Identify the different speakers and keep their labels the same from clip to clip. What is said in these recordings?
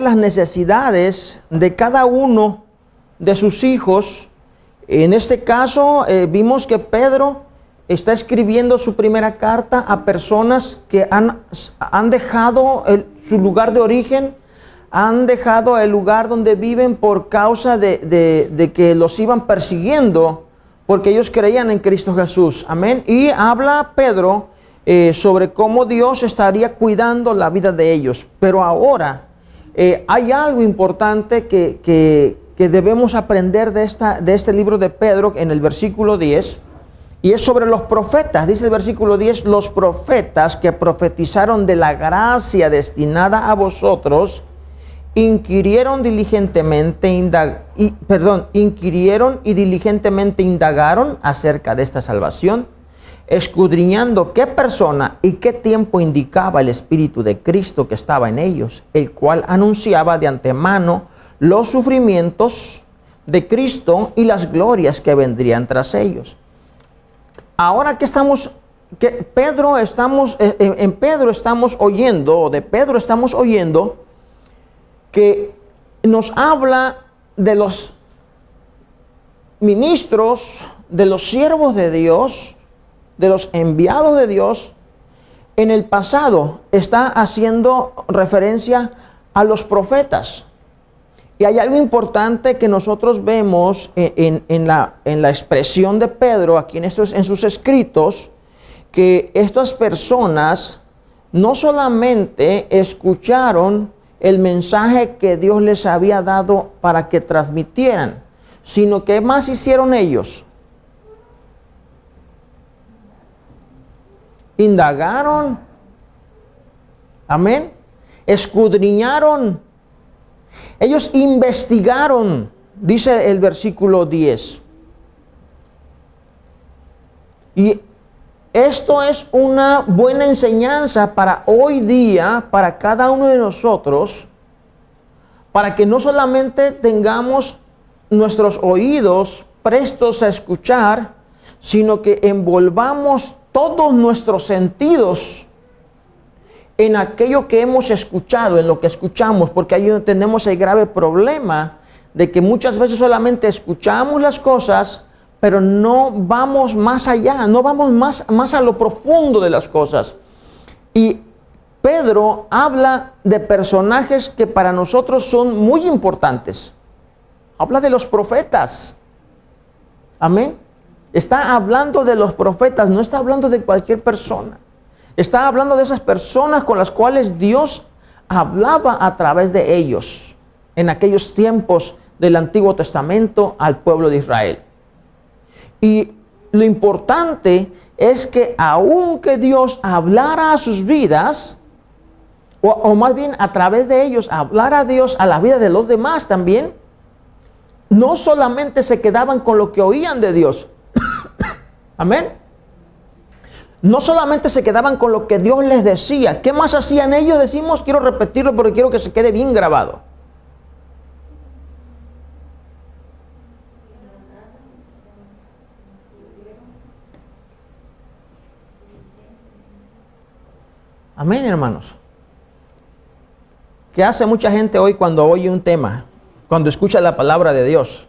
Speaker 1: las necesidades de cada uno de sus hijos. En este caso vimos que Pedro está escribiendo su primera carta a personas que han dejado su lugar de origen, han dejado el lugar donde viven por causa de que los iban persiguiendo, porque ellos creían en Cristo Jesús. Amén. Y habla Pedro sobre cómo Dios estaría cuidando la vida de ellos. Pero ahora hay algo importante que debemos aprender de este libro de Pedro en el versículo 10. Y es sobre los profetas. Dice el versículo 10, los profetas que profetizaron de la gracia destinada a vosotros, inquirieron y diligentemente indagaron acerca de esta salvación, escudriñando qué persona y qué tiempo indicaba el Espíritu de Cristo que estaba en ellos, el cual anunciaba de antemano los sufrimientos de Cristo y las glorias que vendrían tras ellos. Ahora que de Pedro estamos oyendo que nos habla de los ministros, de los siervos de Dios, de los enviados de Dios. En el pasado está haciendo referencia a los profetas. Y hay algo importante que nosotros vemos en la expresión de Pedro aquí en sus escritos, que estas personas no solamente escucharon el mensaje que Dios les había dado para que transmitieran, sino que más hicieron ellos. Indagaron, amén, escudriñaron, ellos investigaron, dice el versículo 10. Y esto es una buena enseñanza para hoy día, para cada uno de nosotros, para que no solamente tengamos nuestros oídos prestos a escuchar, sino que envolvamos todos nuestros sentidos en aquello que hemos escuchado, en lo que escuchamos, porque ahí tenemos el grave problema de que muchas veces solamente escuchamos las cosas, pero no vamos más allá, no vamos más a lo profundo de las cosas. Y Pedro habla de personajes que para nosotros son muy importantes. Habla de los profetas. Amén. Está hablando de los profetas, no está hablando de cualquier persona. Está hablando de esas personas con las cuales Dios hablaba a través de ellos en aquellos tiempos del Antiguo Testamento al pueblo de Israel. Y lo importante es que aunque Dios hablara a sus vidas, o más bien a través de ellos hablara a Dios a la vida de los demás también, no solamente se quedaban con lo que oían de Dios. Amén. No solamente se quedaban con lo que Dios les decía. ¿Qué más hacían ellos? Decimos, quiero repetirlo porque quiero que se quede bien grabado. Amén, hermanos. ¿Qué hace mucha gente hoy cuando oye un tema? Cuando escucha la palabra de Dios.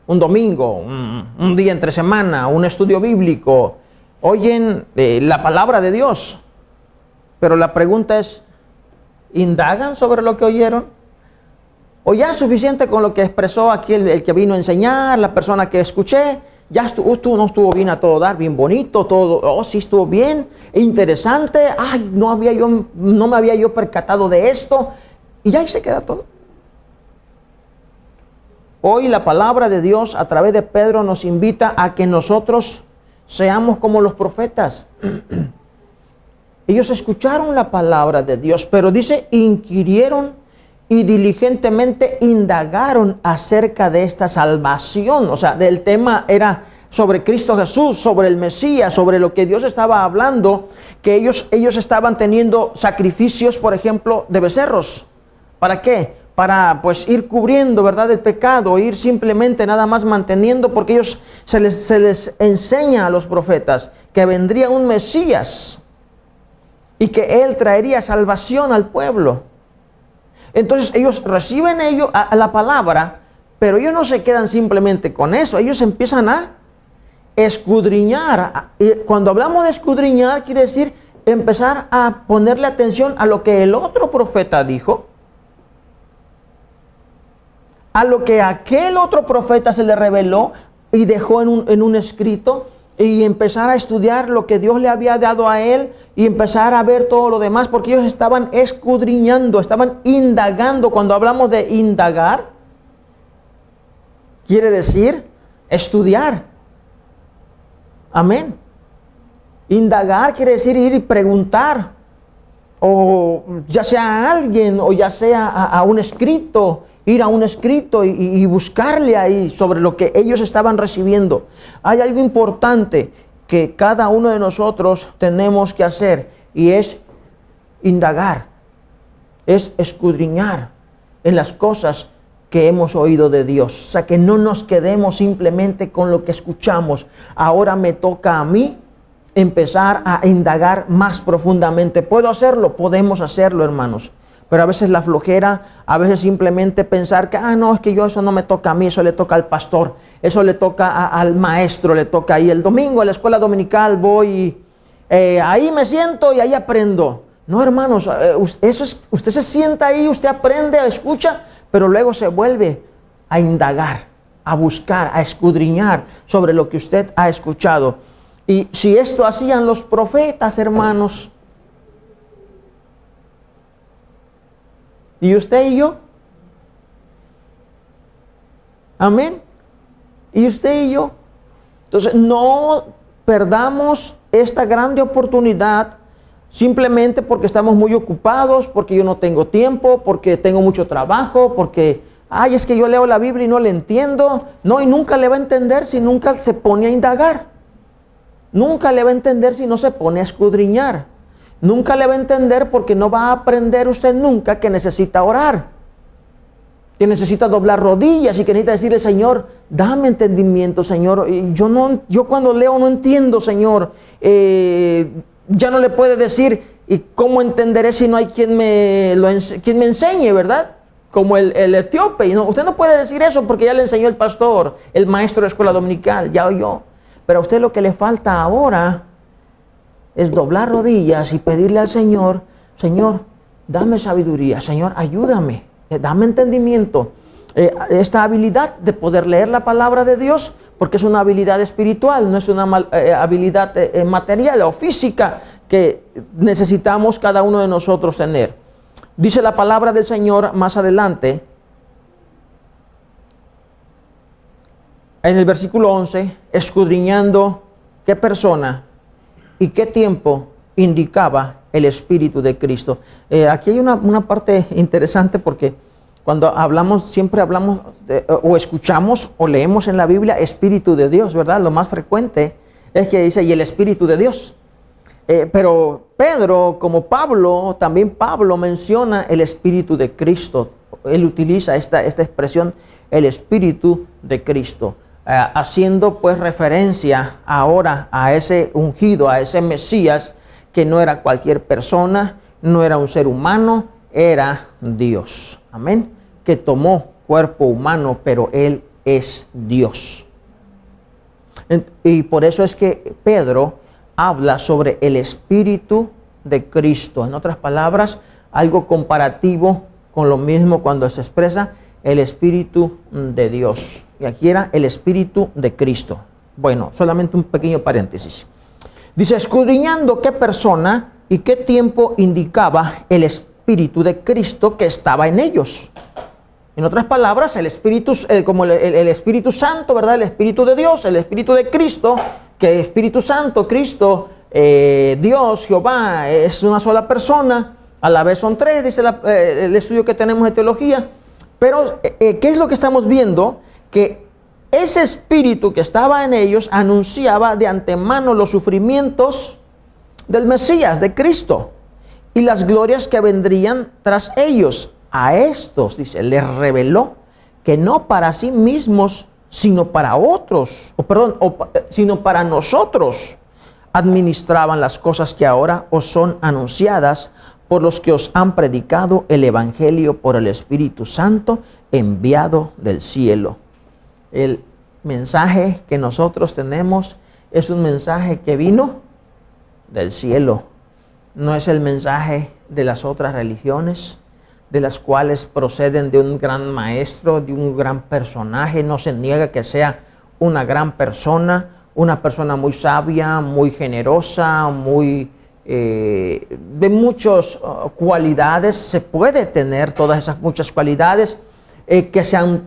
Speaker 1: Un domingo, un día entre semana, un estudio bíblico. Oyen la palabra de Dios. Pero la pregunta es, ¿indagan sobre lo que oyeron? ¿O ya es suficiente con lo que expresó aquí el que vino a enseñar, la persona que escuché? Ya no estuvo bien a todo dar, bien bonito, todo, oh sí estuvo bien, interesante, ay, no me había yo percatado de esto, y ya ahí se queda todo. Hoy la palabra de Dios a través de Pedro nos invita a que nosotros seamos como los profetas. Ellos escucharon la palabra de Dios, pero dice, inquirieron y diligentemente indagaron acerca de esta salvación. O sea, el tema era sobre Cristo Jesús, sobre el Mesías, sobre lo que Dios estaba hablando, que ellos estaban teniendo sacrificios, por ejemplo, de becerros. ¿Para qué? Para pues ir cubriendo, ¿verdad?, el pecado, ir simplemente nada más manteniendo, porque ellos se les enseña a los profetas que vendría un Mesías y que Él traería salvación al pueblo. Entonces ellos reciben a la palabra, pero ellos no se quedan simplemente con eso. Ellos empiezan a escudriñar. Y cuando hablamos de escudriñar, quiere decir empezar a ponerle atención a lo que el otro profeta dijo, a lo que aquel otro profeta se le reveló y dejó en un escrito, y empezar a estudiar lo que Dios le había dado a él y empezar a ver todo lo demás, porque ellos estaban escudriñando, estaban indagando. Cuando hablamos de indagar, quiere decir estudiar. Amén. Indagar quiere decir ir y preguntar, o ya sea a alguien, o ya sea a un escrito, ir a un escrito y buscarle ahí sobre lo que ellos estaban recibiendo. Hay algo importante que cada uno de nosotros tenemos que hacer, y es indagar, es escudriñar en las cosas que hemos oído de Dios. O sea, que no nos quedemos simplemente con lo que escuchamos. Ahora me toca a mí empezar a indagar más profundamente. ¿Puedo hacerlo? Podemos hacerlo, hermanos. Pero a veces la flojera, a veces simplemente pensar que, no, es que eso no me toca a mí, eso le toca al pastor, eso le toca al maestro, le toca ahí. El domingo a la escuela dominical voy, ahí me siento y ahí aprendo. No, hermanos, usted se sienta ahí, usted aprende, escucha, pero luego se vuelve a indagar, a buscar, a escudriñar sobre lo que usted ha escuchado. Y si esto hacían los profetas, hermanos, ¿y usted y yo? Amén. ¿Y usted y yo? Entonces, no perdamos esta grande oportunidad simplemente porque estamos muy ocupados, porque yo no tengo tiempo, porque tengo mucho trabajo, porque, es que yo leo la Biblia y no le entiendo. No, y nunca le va a entender si nunca se pone a indagar. Nunca le va a entender si no se pone a escudriñar. Nunca le va a entender porque no va a aprender usted nunca que necesita orar, que necesita doblar rodillas y que necesita decirle, Señor, dame entendimiento, Señor. Yo cuando leo no entiendo, Señor. Ya no le puede decir, ¿y cómo entenderé si no hay quien me enseñe, verdad? Como el etíope. Y usted no puede decir eso porque ya le enseñó el pastor, el maestro de escuela dominical, ya oyó. Pero a usted lo que le falta ahora es doblar rodillas y pedirle al Señor, Señor, dame sabiduría, Señor, ayúdame, dame entendimiento, esta habilidad de poder leer la palabra de Dios, porque es una habilidad espiritual, no es una habilidad material o física que necesitamos cada uno de nosotros tener. Dice la palabra del Señor más adelante, en el versículo 11, escudriñando qué persona y qué tiempo indicaba el Espíritu de Cristo. Aquí hay una parte interesante, porque cuando hablamos, siempre hablamos o escuchamos o leemos en la Biblia Espíritu de Dios, ¿verdad? Lo más frecuente es que dice, y el Espíritu de Dios. Pero Pedro, como Pablo, también Pablo menciona el Espíritu de Cristo. Él utiliza esta expresión, el Espíritu de Cristo. Haciendo pues referencia ahora a ese ungido, a ese Mesías, que no era cualquier persona, no era un ser humano, era Dios. Amén. Que tomó cuerpo humano, pero Él es Dios. Y por eso es que Pedro habla sobre el Espíritu de Cristo. En otras palabras, algo comparativo con lo mismo cuando se expresa el Espíritu de Dios. Y aquí era el Espíritu de Cristo. Bueno, solamente un pequeño paréntesis. Dice, escudriñando qué persona y qué tiempo indicaba el Espíritu de Cristo que estaba en ellos. En otras palabras, el Espíritu, como el Espíritu Santo, ¿verdad? El Espíritu de Dios, el Espíritu de Cristo, que Espíritu Santo, Cristo, Dios, Jehová, es una sola persona. A la vez son tres, dice el estudio que tenemos de teología. Pero, ¿qué es lo que estamos viendo? Que ese espíritu que estaba en ellos anunciaba de antemano los sufrimientos del Mesías, de Cristo, y las glorias que vendrían tras ellos. A estos, dice, les reveló que no para sí mismos, sino para otros, sino para nosotros, administraban las cosas que ahora os son anunciadas por los que os han predicado el Evangelio por el Espíritu Santo enviado del cielo. El mensaje que nosotros tenemos es un mensaje que vino del cielo. No es el mensaje de las otras religiones, de las cuales proceden de un gran maestro, de un gran personaje. No se niega que sea una gran persona, una persona muy sabia, muy generosa, muy de muchas cualidades. Se puede tener todas esas muchas cualidades, que sean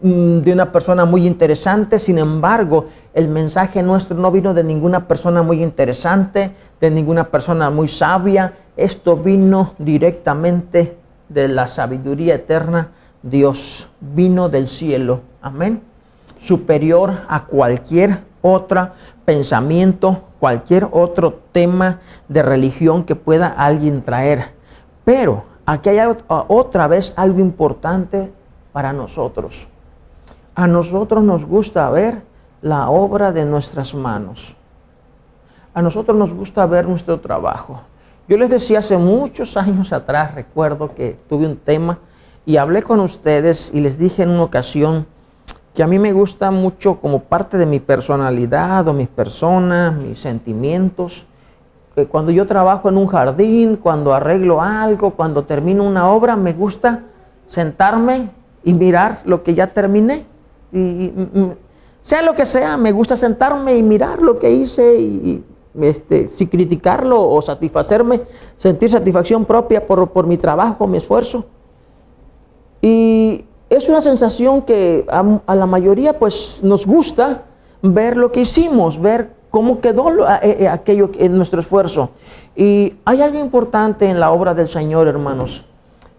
Speaker 1: de una persona muy interesante. Sin embargo, el mensaje nuestro no vino de ninguna persona muy interesante, de ninguna persona muy sabia. Esto vino directamente de la sabiduría eterna. Dios vino del cielo, amén, superior a cualquier otro pensamiento, cualquier otro tema de religión que pueda alguien traer. Pero aquí hay otra vez algo importante para nosotros. A nosotros nos gusta ver la obra de nuestras manos. A nosotros nos gusta ver nuestro trabajo. Yo les decía hace muchos años atrás, recuerdo que tuve un tema y hablé con ustedes y les dije en una ocasión que a mí me gusta mucho, como parte de mi personalidad o mis personas, mis sentimientos, que cuando yo trabajo en un jardín, cuando arreglo algo, cuando termino una obra, me gusta sentarme y mirar lo que ya terminé. Sea lo que sea, me gusta sentarme y mirar lo que hice y si criticarlo o satisfacerme, sentir satisfacción propia por mi trabajo, mi esfuerzo. Y es una sensación que a la mayoría pues nos gusta ver lo que hicimos, ver cómo quedó aquello en nuestro esfuerzo. Y hay algo importante en la obra del Señor, hermanos.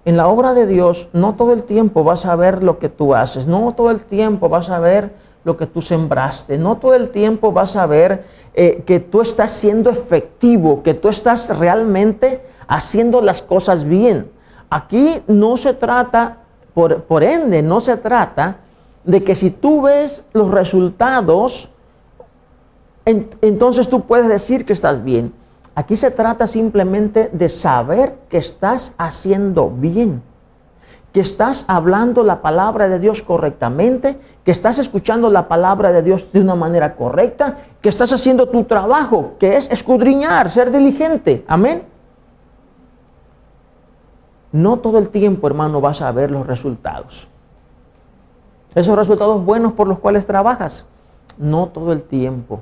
Speaker 1: En la obra de Dios no todo el tiempo vas a ver lo que tú haces, no todo el tiempo vas a ver lo que tú sembraste, no todo el tiempo vas a ver que tú estás siendo efectivo, que tú estás realmente haciendo las cosas bien. Aquí no se trata, por ende, no se trata de que si tú ves los resultados, entonces tú puedes decir que estás bien. Aquí se trata simplemente de saber que estás haciendo bien, que estás hablando la palabra de Dios correctamente, que estás escuchando la palabra de Dios de una manera correcta, que estás haciendo tu trabajo, que es escudriñar, ser diligente. Amén. No todo el tiempo, hermano, vas a ver los resultados. Esos resultados buenos por los cuales trabajas, no todo el tiempo.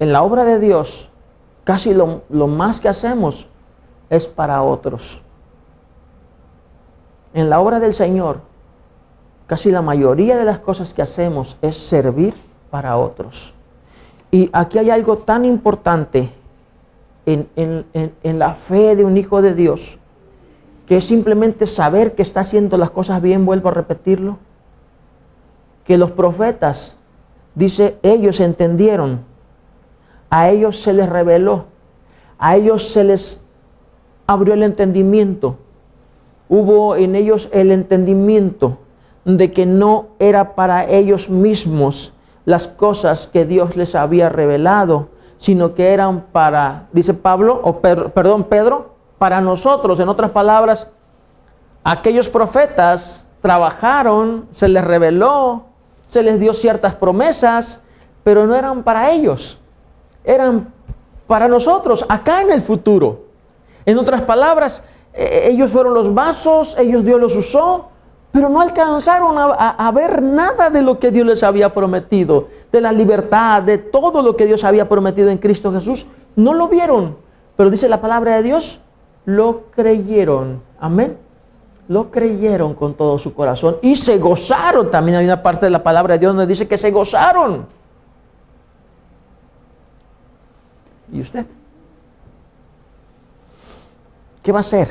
Speaker 1: En la obra de Dios, casi lo más que hacemos es para otros. En la obra del Señor, casi la mayoría de las cosas que hacemos es servir para otros. Y aquí hay algo tan importante en la fe de un hijo de Dios, que es simplemente saber que está haciendo las cosas bien. Vuelvo a repetirlo, que los profetas, dice, ellos entendieron, a ellos se les reveló, a ellos se les abrió el entendimiento. Hubo en ellos el entendimiento de que no era para ellos mismos las cosas que Dios les había revelado, sino que eran para, dice Pedro, para nosotros. En otras palabras, aquellos profetas trabajaron, se les reveló, se les dio ciertas promesas, pero no eran para ellos, eran para nosotros, acá en el futuro. En otras palabras, ellos fueron los vasos, Dios los usó, pero no alcanzaron a ver nada de lo que Dios les había prometido, de la libertad, de todo lo que Dios había prometido en Cristo Jesús. No lo vieron, pero dice la palabra de Dios, lo creyeron. Amén. Lo creyeron con todo su corazón y se gozaron. También hay una parte de la palabra de Dios donde dice que se gozaron. ¿Y usted? ¿Qué va a hacer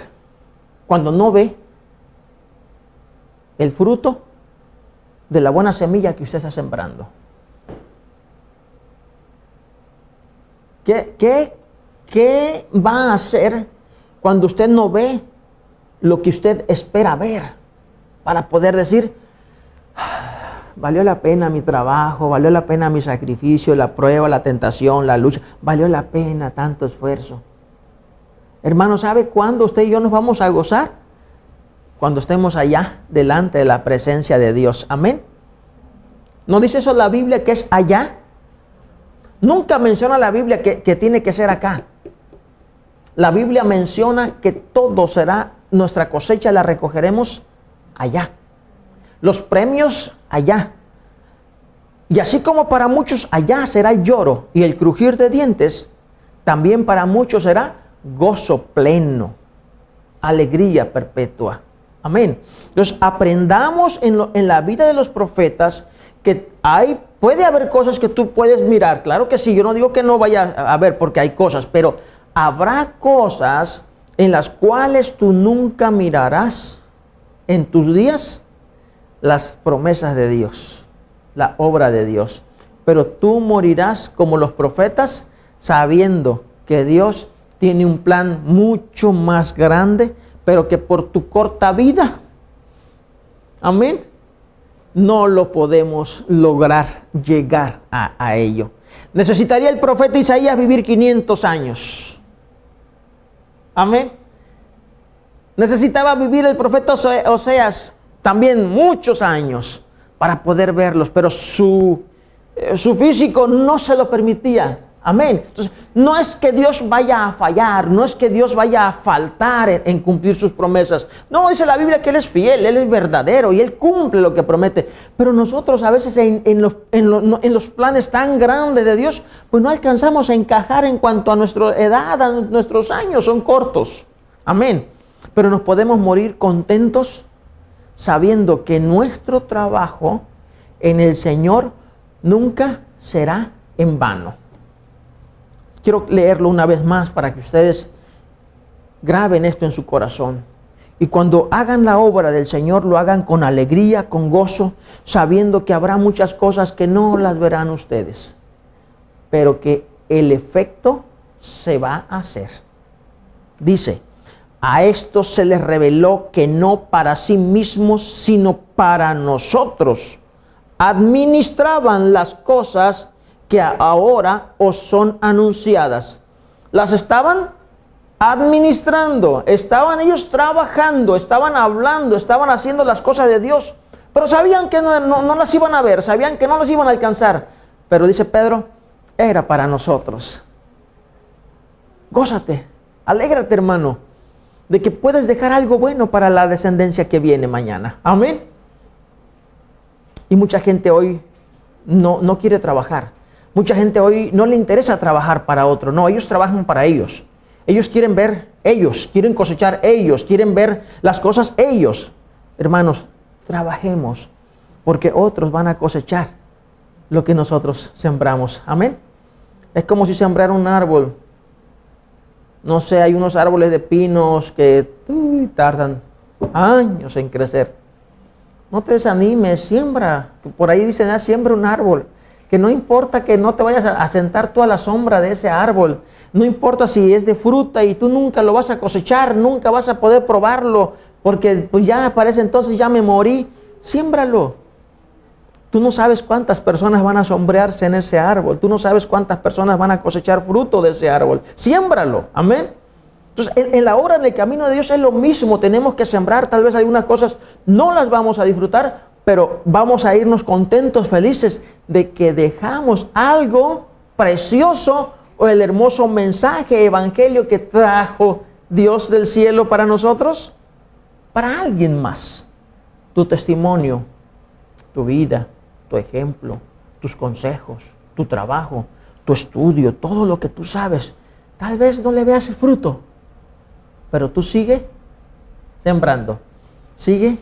Speaker 1: cuando no ve el fruto de la buena semilla que usted está sembrando? ¿Qué va a hacer cuando usted no ve lo que usted espera ver para poder decir, valió la pena mi trabajo, valió la pena mi sacrificio, la prueba, la tentación, la lucha, valió la pena tanto esfuerzo? Hermano, ¿sabe cuándo usted y yo nos vamos a gozar? Cuando estemos allá, delante de la presencia de Dios. Amén. ¿No dice eso la Biblia, que es allá? Nunca menciona la Biblia que tiene que ser acá. La Biblia menciona que todo será, nuestra cosecha la recogeremos allá. Los premios allá. Y así como para muchos allá será el lloro y el crujir de dientes, también para muchos será gozo pleno, alegría perpetua. Amén. Entonces aprendamos en la vida de los profetas que puede haber cosas que tú puedes mirar. Claro que sí, yo no digo que no vaya a haber, porque hay cosas, pero habrá cosas en las cuales tú nunca mirarás en tus días las promesas de Dios, la obra de Dios. Pero tú morirás como los profetas, sabiendo que Dios tiene un plan mucho más grande, pero que por tu corta vida, amén, no lo podemos lograr llegar a ello. Necesitaría el profeta Isaías vivir 500 años. Amén. Necesitaba vivir el profeta Oseas también muchos años para poder verlos, pero su físico no se lo permitía. Amén. Entonces, no es que Dios vaya a fallar, no es que Dios vaya a faltar en cumplir sus promesas. No, dice la Biblia que Él es fiel, Él es verdadero y Él cumple lo que promete. Pero nosotros a veces en los planes tan grandes de Dios, pues no alcanzamos a encajar en cuanto a nuestra edad, a nuestros años, son cortos. Amén. Pero nos podemos morir contentos sabiendo que nuestro trabajo en el Señor nunca será en vano. Quiero leerlo una vez más para que ustedes graben esto en su corazón. Y cuando hagan la obra del Señor, lo hagan con alegría, con gozo, sabiendo que habrá muchas cosas que no las verán ustedes, pero que el efecto se va a hacer. Dice, a estos se les reveló que no para sí mismos, sino para nosotros, administraban las cosas que ahora os son anunciadas. Las estaban administrando, estaban ellos trabajando, estaban hablando, estaban haciendo las cosas de Dios, pero sabían que no las iban a ver, sabían que no las iban a alcanzar. Pero dice Pedro, era para nosotros. Gózate, alégrate, hermano, de que puedes dejar algo bueno para la descendencia que viene mañana. Amén. Y mucha gente hoy no quiere trabajar. Mucha gente hoy no le interesa trabajar para otro. No, ellos trabajan para ellos. Ellos quieren ver ellos, quieren cosechar ellos, quieren ver las cosas ellos. Hermanos, trabajemos porque otros van a cosechar lo que nosotros sembramos. Amén. Es como si sembrara un árbol. No sé, hay unos árboles de pinos que tardan años en crecer. No te desanimes, siembra. Por ahí dicen, siembra un árbol. Que no importa que no te vayas a sentar tú a la sombra de ese árbol. No importa si es de fruta y tú nunca lo vas a cosechar, nunca vas a poder probarlo, porque pues ya para ese entonces ya me morí. Siémbralo. Tú no sabes cuántas personas van a sombrearse en ese árbol. Tú no sabes cuántas personas van a cosechar fruto de ese árbol. Siémbralo. Amén. Entonces, en la obra del camino de Dios es lo mismo. Tenemos que sembrar. Tal vez algunas cosas no las vamos a disfrutar, pero vamos a irnos contentos, felices de que dejamos algo precioso o el hermoso mensaje, evangelio que trajo Dios del cielo para nosotros, para alguien más. Tu testimonio, tu vida, tu ejemplo, tus consejos, tu trabajo, tu estudio, todo lo que tú sabes. Tal vez no le veas el fruto, pero tú sigue sembrando, sigue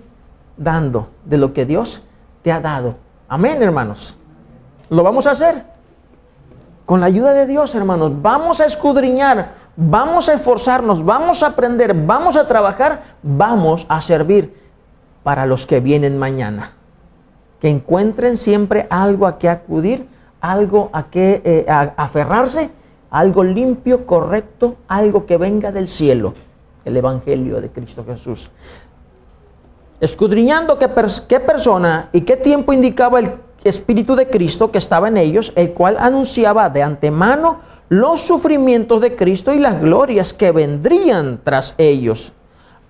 Speaker 1: dando de lo que Dios te ha dado. Amén, hermanos. Lo vamos a hacer con la ayuda de Dios, hermanos. Vamos a escudriñar, vamos a esforzarnos, vamos a aprender, vamos a trabajar, vamos a servir para los que vienen mañana. Que encuentren siempre algo a que acudir, algo a que aferrarse, algo limpio, correcto, algo que venga del cielo, el evangelio de Cristo Jesús. Escudriñando qué persona y qué tiempo indicaba el Espíritu de Cristo que estaba en ellos, el cual anunciaba de antemano los sufrimientos de Cristo y las glorias que vendrían tras ellos.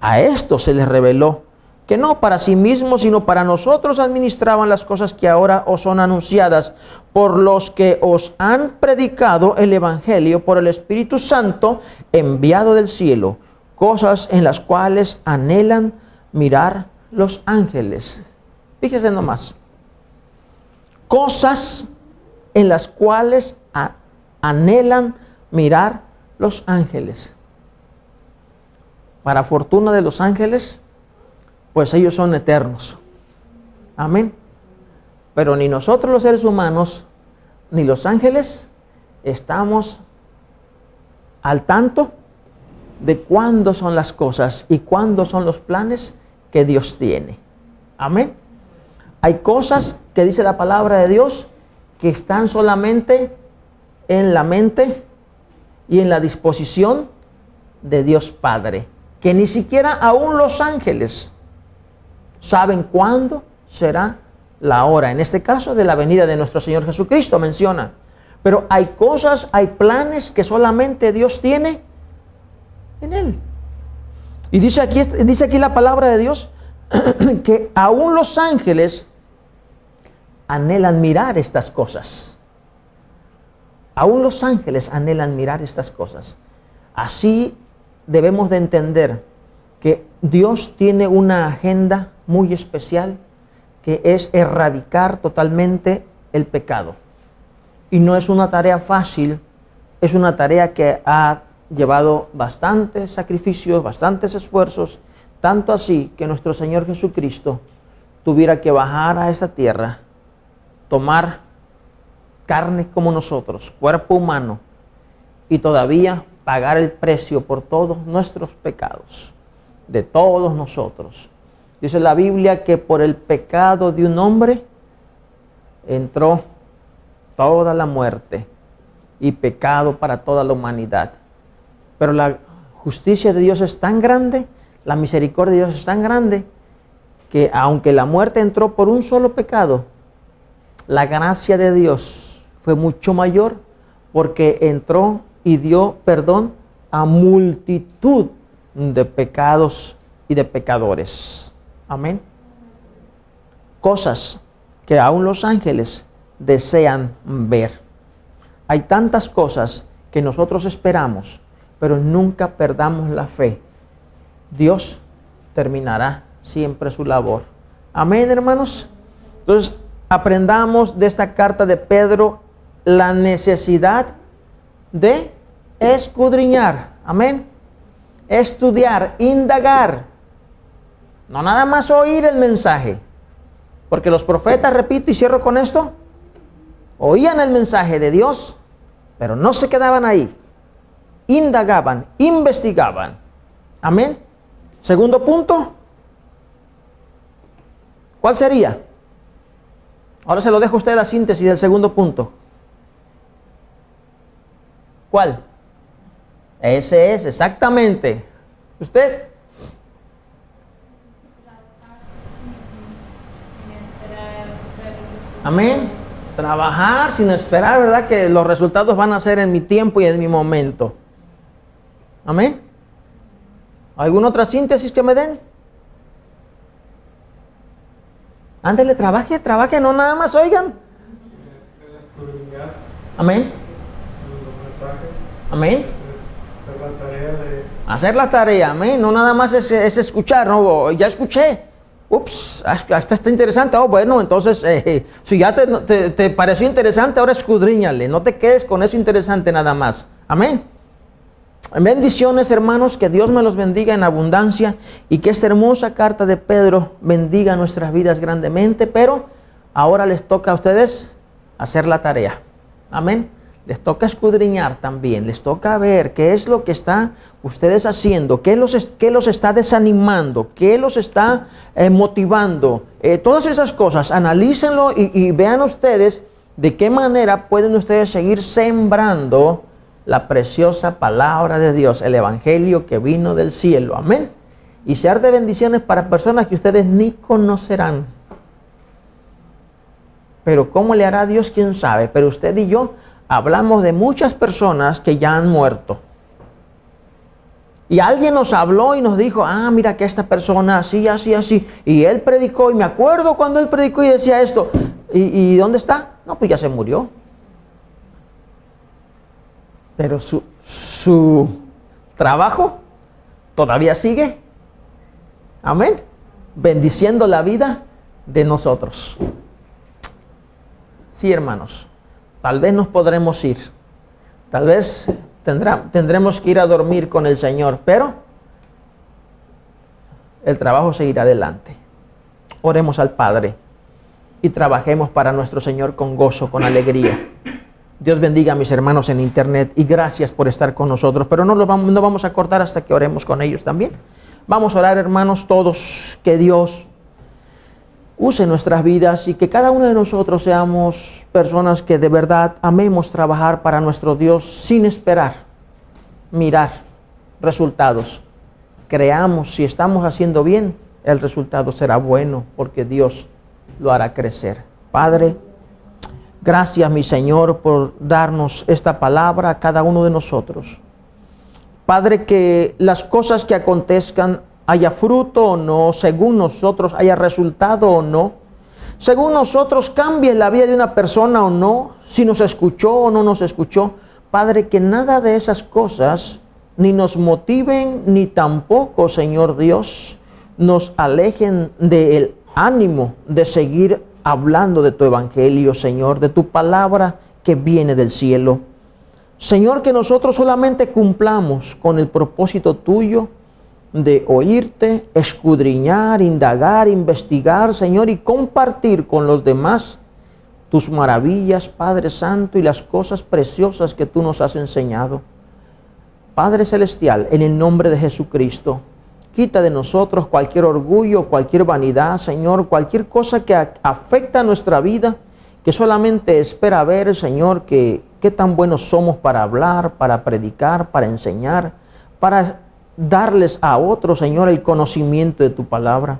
Speaker 1: A esto se les reveló que no para sí mismos, sino para nosotros administraban las cosas que ahora os son anunciadas por los que os han predicado el Evangelio por el Espíritu Santo enviado del cielo, cosas en las cuales anhelan mirar los ángeles. Fíjese nomás. Cosas en las cuales anhelan mirar los ángeles. Para fortuna de los ángeles, pues ellos son eternos. Amén. Pero ni nosotros los seres humanos, ni los ángeles, estamos al tanto de cuándo son las cosas y cuándo son los planes que Dios tiene. Amén. Hay cosas que dice la palabra de Dios que están solamente en la mente y en la disposición de Dios Padre, que ni siquiera aún los ángeles saben cuándo será la hora, en este caso de la venida de nuestro Señor Jesucristo, menciona. Pero hay cosas, hay planes que solamente Dios tiene en Él. Y dice aquí la palabra de Dios que aún los ángeles anhelan mirar estas cosas. Aún los ángeles anhelan mirar estas cosas. Así debemos de entender que Dios tiene una agenda muy especial, que es erradicar totalmente el pecado. Y no es una tarea fácil, es una tarea que ha llevado bastantes sacrificios, bastantes esfuerzos, tanto así que nuestro Señor Jesucristo tuviera que bajar a esta tierra, tomar carne como nosotros, cuerpo humano, y todavía pagar el precio por todos nuestros pecados, de todos nosotros. Dice la Biblia que por el pecado de un hombre entró toda la muerte y pecado para toda la humanidad. Pero la justicia de Dios es tan grande, la misericordia de Dios es tan grande, que aunque la muerte entró por un solo pecado, la gracia de Dios fue mucho mayor, porque entró y dio perdón a multitud de pecados y de pecadores. Amén. Cosas que aún los ángeles desean ver. Hay tantas cosas que nosotros esperamos, pero nunca perdamos la fe. Dios terminará siempre su labor. Amén, hermanos. Entonces, aprendamos de esta carta de Pedro la necesidad de escudriñar. Amén. Estudiar, indagar. No nada más oír el mensaje. Porque los profetas, repito y cierro con esto, oían el mensaje de Dios, pero no se quedaban ahí. Indagaban, investigaban. Amén. Segundo punto. ¿Cuál sería? Ahora se lo dejo a usted la síntesis del segundo punto. ¿Cuál? Ese es, exactamente. ¿Usted? Amén. Trabajar sin esperar, ¿verdad? Que los resultados van a ser en mi tiempo y en mi momento. Amén. ¿Alguna otra síntesis que me den? Ándele, trabaje, no nada más oigan. Amén. Amén. Hacer la tarea, amén. No nada más es escuchar, no, ya escuché. Ups, hasta está interesante. Oh, bueno, entonces, si ya te pareció interesante, ahora escudriñale. No te quedes con eso interesante nada más. Amén. Bendiciones, hermanos, que Dios me los bendiga en abundancia y que esta hermosa carta de Pedro bendiga nuestras vidas grandemente, pero ahora les toca a ustedes hacer la tarea. Amén. Les toca escudriñar también, les toca ver qué es lo que están ustedes haciendo, qué los está desanimando, qué los está motivando. Todas esas cosas, analícenlo y vean ustedes de qué manera pueden ustedes seguir sembrando la preciosa palabra de Dios, el Evangelio que vino del cielo. Amén. Y ser de bendiciones para personas que ustedes ni conocerán. Pero ¿cómo le hará Dios? ¿Quién sabe? Pero usted y yo hablamos de muchas personas que ya han muerto. Y alguien nos habló y nos dijo, mira que esta persona así, así, así. Y él predicó, y me acuerdo cuando él predicó y decía esto. ¿Y dónde está? No, pues ya se murió. Pero su trabajo todavía sigue. Amén. Bendiciendo la vida de nosotros. Sí, hermanos. Tal vez nos podremos ir. Tal vez tendremos que ir a dormir con el Señor. Pero el trabajo seguirá adelante. Oremos al Padre y trabajemos para nuestro Señor con gozo, con alegría. Dios bendiga a mis hermanos en internet y gracias por estar con nosotros. Pero no vamos a cortar hasta que oremos con ellos también. Vamos a orar, hermanos, todos, que Dios use nuestras vidas y que cada uno de nosotros seamos personas que de verdad amemos trabajar para nuestro Dios sin esperar, mirar resultados. Creamos, si estamos haciendo bien, el resultado será bueno porque Dios lo hará crecer. Padre, gracias, mi Señor, por darnos esta palabra a cada uno de nosotros. Padre, que las cosas que acontezcan, haya fruto o no, según nosotros haya resultado o no, según nosotros cambie la vida de una persona o no, si nos escuchó o no nos escuchó. Padre, que nada de esas cosas ni nos motiven, ni tampoco, Señor Dios, nos alejen del ánimo de seguir hablando de tu evangelio, Señor, de tu palabra que viene del cielo. Señor, que nosotros solamente cumplamos con el propósito tuyo de oírte, escudriñar, indagar, investigar, Señor, y compartir con los demás tus maravillas, Padre Santo, y las cosas preciosas que tú nos has enseñado. Padre Celestial, en el nombre de Jesucristo, quita de nosotros cualquier orgullo, cualquier vanidad, Señor, cualquier cosa que afecta a nuestra vida, que solamente espera ver, Señor, qué tan buenos somos para hablar, para predicar, para enseñar, para darles a otros, Señor, el conocimiento de tu palabra.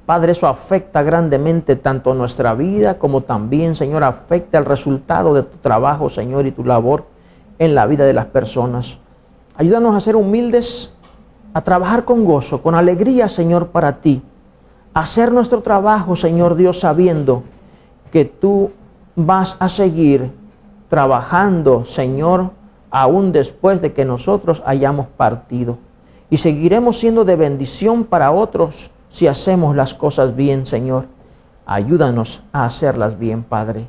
Speaker 1: Padre, eso afecta grandemente tanto nuestra vida como también, Señor, afecta el resultado de tu trabajo, Señor, y tu labor en la vida de las personas. Ayúdanos a ser humildes, a trabajar con gozo, con alegría, Señor, para ti. A hacer nuestro trabajo, Señor Dios, sabiendo que tú vas a seguir trabajando, Señor, aún después de que nosotros hayamos partido. Y seguiremos siendo de bendición para otros si hacemos las cosas bien, Señor. Ayúdanos a hacerlas bien, Padre.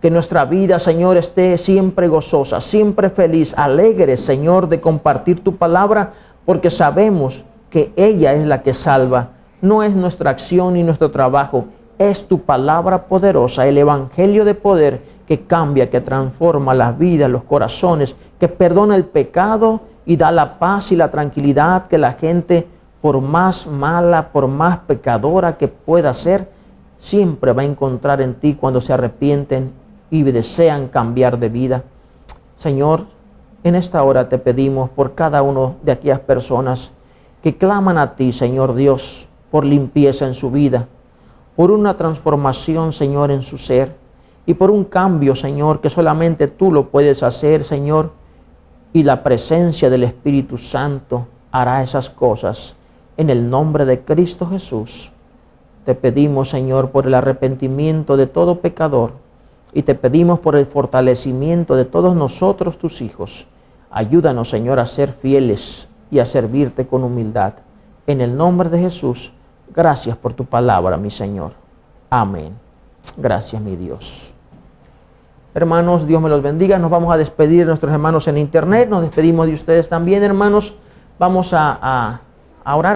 Speaker 1: Que nuestra vida, Señor, esté siempre gozosa, siempre feliz, alegre, Señor, de compartir tu palabra, porque sabemos que ella es la que salva. No es nuestra acción ni nuestro trabajo, es tu palabra poderosa, el evangelio de poder que cambia, que transforma las vidas, los corazones, que perdona el pecado y da la paz y la tranquilidad que la gente, por más mala, por más pecadora que pueda ser, siempre va a encontrar en ti cuando se arrepienten y desean cambiar de vida. Señor, en esta hora te pedimos por cada uno de aquellas personas que claman a ti, Señor Dios, por limpieza en su vida, por una transformación, Señor, en su ser, y por un cambio, Señor, que solamente tú lo puedes hacer, Señor, y la presencia del Espíritu Santo hará esas cosas. En el nombre de Cristo Jesús, te pedimos, Señor, por el arrepentimiento de todo pecador, y te pedimos por el fortalecimiento de todos nosotros, tus hijos. Ayúdanos, Señor, a ser fieles y a servirte con humildad. En el nombre de Jesús, gracias por tu palabra, mi Señor. Amén. Gracias, mi Dios. Hermanos, Dios me los bendiga. Nos vamos a despedir de nuestros hermanos en internet. Nos despedimos de ustedes también, hermanos. Vamos a orar.